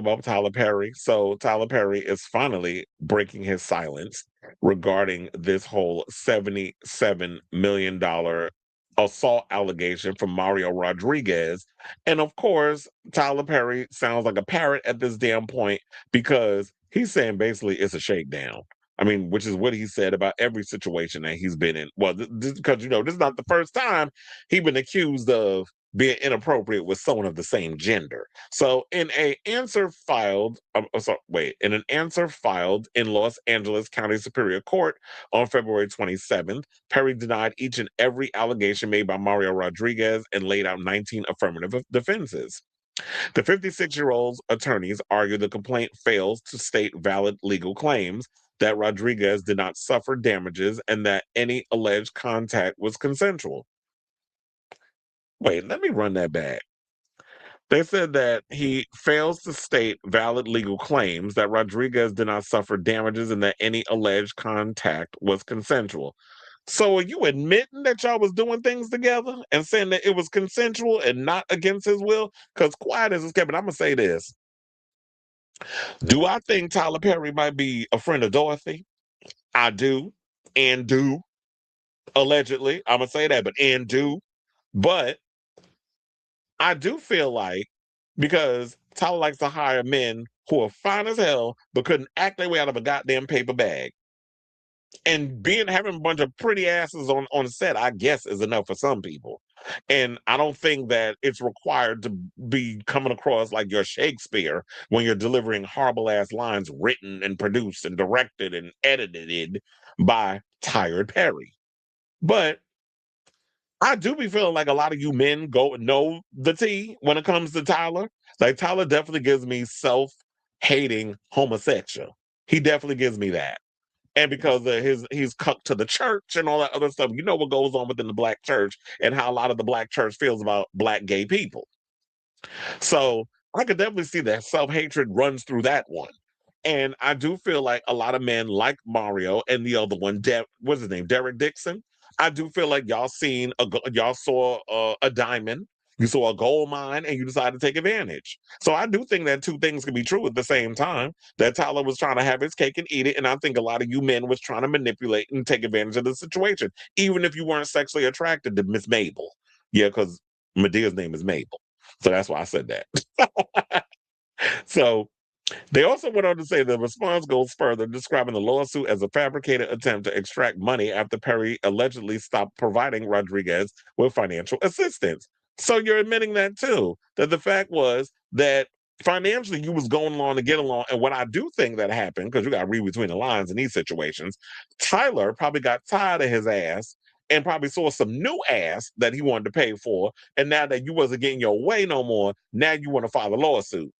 about Tyler Perry. So Tyler Perry is finally breaking his silence regarding this whole $77 million assault allegation from Mario Rodriguez. And of course, Tyler Perry sounds like a parrot at this damn point because he's saying basically it's a shakedown. I mean, which is what he said about every situation that he's been in. Well, because this is not the first time he's been accused of being inappropriate with someone of the same gender. So, in an answer filed in Los Angeles County Superior Court on February 27th, Perry denied each and every allegation made by Mario Rodriguez and laid out 19 affirmative defenses. The 56-year-old's attorneys argue the complaint fails to state valid legal claims, that Rodriguez did not suffer damages, and that any alleged contact was consensual. Wait, let me run that back. They said that he fails to state valid legal claims, that Rodriguez did not suffer damages, and that any alleged contact was consensual. So are you admitting that y'all was doing things together and saying that it was consensual and not against his will? Because quiet as it's kept, I'm going to say this. Do I think Tyler Perry might be a friend of Dorothy? I do. And do. Allegedly. I'm going to say that, but and do. But I do feel like because Tyler likes to hire men who are fine as hell but couldn't act their way out of a goddamn paper bag. And having a bunch of pretty asses on set, I guess, is enough for some people. And I don't think that it's required to be coming across like you're Shakespeare when you're delivering horrible ass lines written and produced and directed and edited by Tired Perry. But I do be feeling like a lot of you men go know the tea when it comes to Tyler. Like Tyler definitely gives me self-hating homosexual. He definitely gives me that. And because of he's cucked to the church and all that other stuff, you know what goes on within the black church and how a lot of the black church feels about black gay people. So I could definitely see that self-hatred runs through that one. And I do feel like a lot of men like Mario and the other one, what's his name, Derek Dixon. I do feel like y'all saw a diamond, you saw a gold mine, and you decided to take advantage. So I do think that two things can be true at the same time. That Tyler was trying to have his cake and eat it, and I think a lot of you men was trying to manipulate and take advantage of the situation, even if you weren't sexually attracted to Miss Mabel. Yeah, because Medea's name is Mabel, so that's why I said that. So they also went on to say the response goes further, describing the lawsuit as a fabricated attempt to extract money after Perry allegedly stopped providing Rodriguez with financial assistance. So you're admitting that too, that the fact was that financially you was going along to get along. And what I do think that happened, because you got to read between the lines in these situations, Tyler probably got tired of his ass and probably saw some new ass that he wanted to pay for. And now that you wasn't getting your way no more, now you want to file a lawsuit.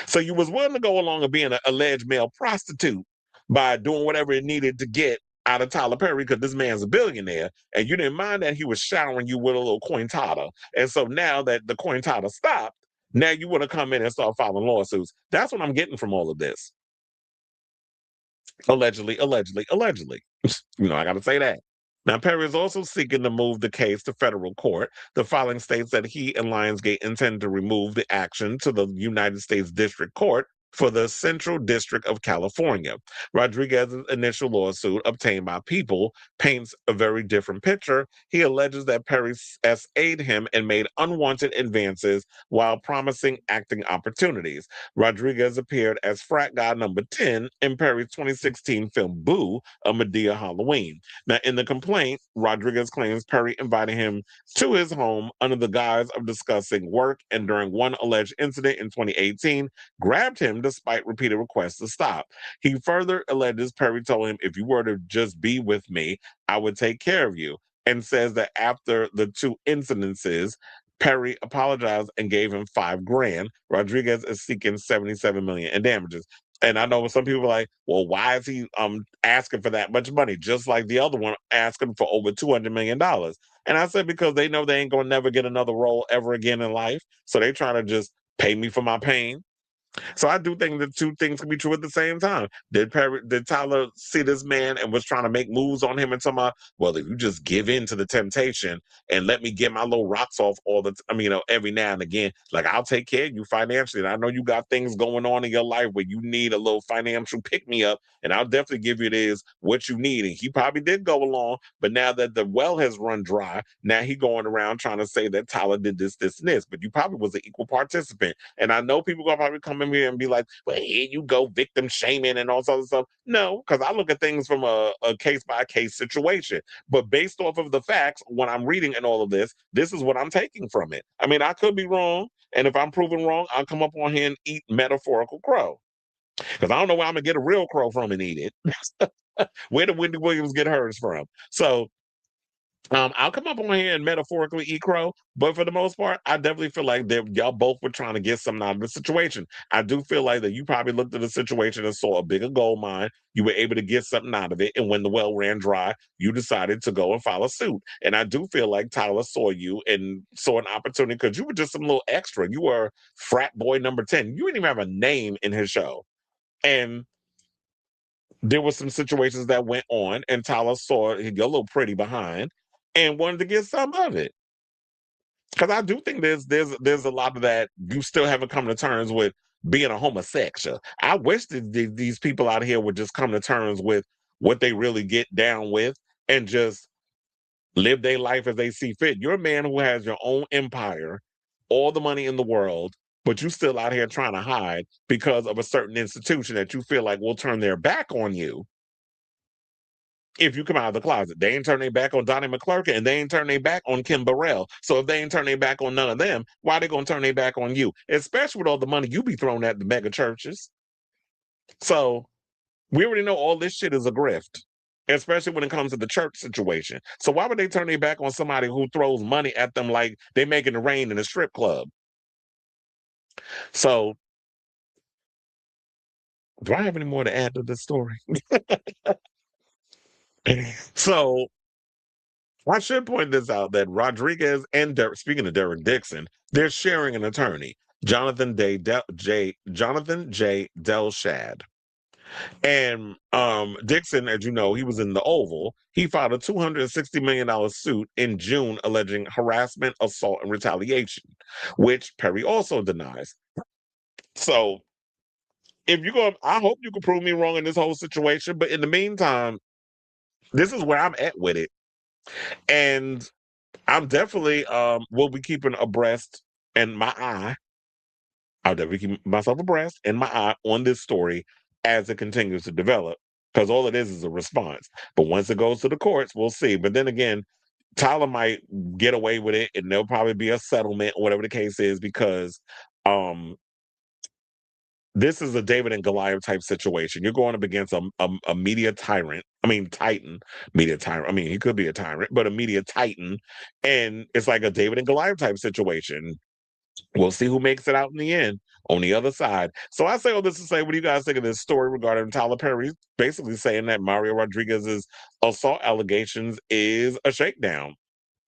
So you was willing to go along and being an alleged male prostitute by doing whatever it needed to get out of Tyler Perry because this man's a billionaire, and you didn't mind that he was showering you with a little cointata. And so now that the cointata stopped, now you want to come in and start filing lawsuits. That's what I'm getting from all of this. Allegedly, allegedly, allegedly. I got to say that. Now, Perry is also seeking to move the case to federal court. The filing states that he and Lionsgate intend to remove the action to the United States District Court for the Central District of California. Rodriguez's initial lawsuit, obtained by People, paints a very different picture. He alleges that Perry SA'd him and made unwanted advances while promising acting opportunities. Rodriguez appeared as frat guy number 10 in Perry's 2016 film Boo, A Madea Halloween. Now, in the complaint, Rodriguez claims Perry invited him to his home under the guise of discussing work, and during one alleged incident in 2018, grabbed him despite repeated requests to stop. He further alleges Perry told him, if you were to just be with me, I would take care of you, and says that after the two incidences, Perry apologized and gave him $5,000. Rodriguez is seeking $77 million in damages. And I know some people are like, well, why is he asking for that much money? Just like the other one asking for over $200 million. And I said, because they know they ain't gonna never get another role ever again in life. So they trying to just pay me for my pain. So I do think that two things can be true at the same time. Did Tyler see this man and was trying to make moves on him and talking about, well, if you just give in to the temptation and let me get my little rocks off I mean, every now and again, like I'll take care of you financially. And I know you got things going on in your life where you need a little financial pick me up, and I'll definitely give you this what you need. And he probably did go along, but now that the well has run dry, now he going around trying to say that Tyler did this, and this. But you probably was an equal participant. And I know people gonna probably come in here and be like, well, here you go, victim shaming and all sorts of stuff. No, because I look at things from a case by case situation. But based off of the facts, when I'm reading and all of this is what I'm taking from it. I mean, I could be wrong. And if I'm proven wrong, I'll come up on here and eat metaphorical crow. Because I don't know where I'm gonna get a real crow from and eat it. Where did Wendy Williams get hers from? So I'll come up on here and metaphorically eat crow, but for the most part, I definitely feel like that y'all both were trying to get something out of the situation. I do feel like that you probably looked at the situation and saw a bigger gold mine. You were able to get something out of it, and when the well ran dry, you decided to go and file a suit. And I do feel like Tyler saw you and saw an opportunity because you were just some little extra. You were frat boy number 10. You didn't even have a name in his show, and there were some situations that went on, and Tyler saw your little pretty behind and wanted to get some of it. Because I do think there's a lot of that you still haven't come to terms with being a homosexual. I wish that these people out here would just come to terms with what they really get down with and just live their life as they see fit. You're a man who has your own empire, all the money in the world, but you still out here trying to hide because of a certain institution that you feel like will turn their back on you if you come out of the closet. They ain't turn their back on Donnie McClurkin, and they ain't turn their back on Kim Burrell. So if they ain't turn their back on none of them, why they gonna turn their back on you? Especially with all the money you be throwing at the mega churches. So we already know all this shit is a grift, especially when it comes to the church situation. So why would they turn their back on somebody who throws money at them like they making it rain in a strip club? So do I have any more to add to this story? So I should point this out that Rodriguez and speaking of Derek Dixon, they're sharing an attorney, Jonathan J. Delshad. And Dixon, as you know, he was in the Oval. He filed a $260 million suit in June alleging harassment, assault, and retaliation, which Perry also denies. So if you go, I hope you can prove me wrong in this whole situation. But in the meantime, this is where I'm at with it. And I'm definitely will be keeping abreast and my eye. I'll definitely keep myself abreast and my eye on this story as it continues to develop. Because all it is a response. But once it goes to the courts, we'll see. But then again, Tyler might get away with it and there'll probably be a settlement or whatever the case is because um this is a David and Goliath type situation. You're going up against a media tyrant. I mean, titan, media tyrant. I mean, he could be a tyrant, but a media titan. And it's like a David and Goliath type situation. We'll see who makes it out in the end on the other side. So I say all this to say, what do you guys think of this story regarding Tyler Perry basically saying that Mario Rodriguez's assault allegations is a shakedown?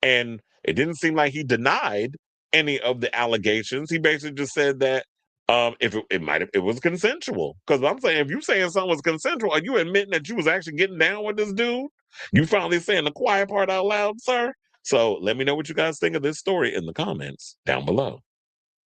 And it didn't seem like he denied any of the allegations. He basically just said that if it might have it was consensual. Because I'm saying if you saying something was consensual, are you admitting that you was actually getting down with this dude? You finally saying the quiet part out loud, sir? So let me know what you guys think of this story in the comments down below.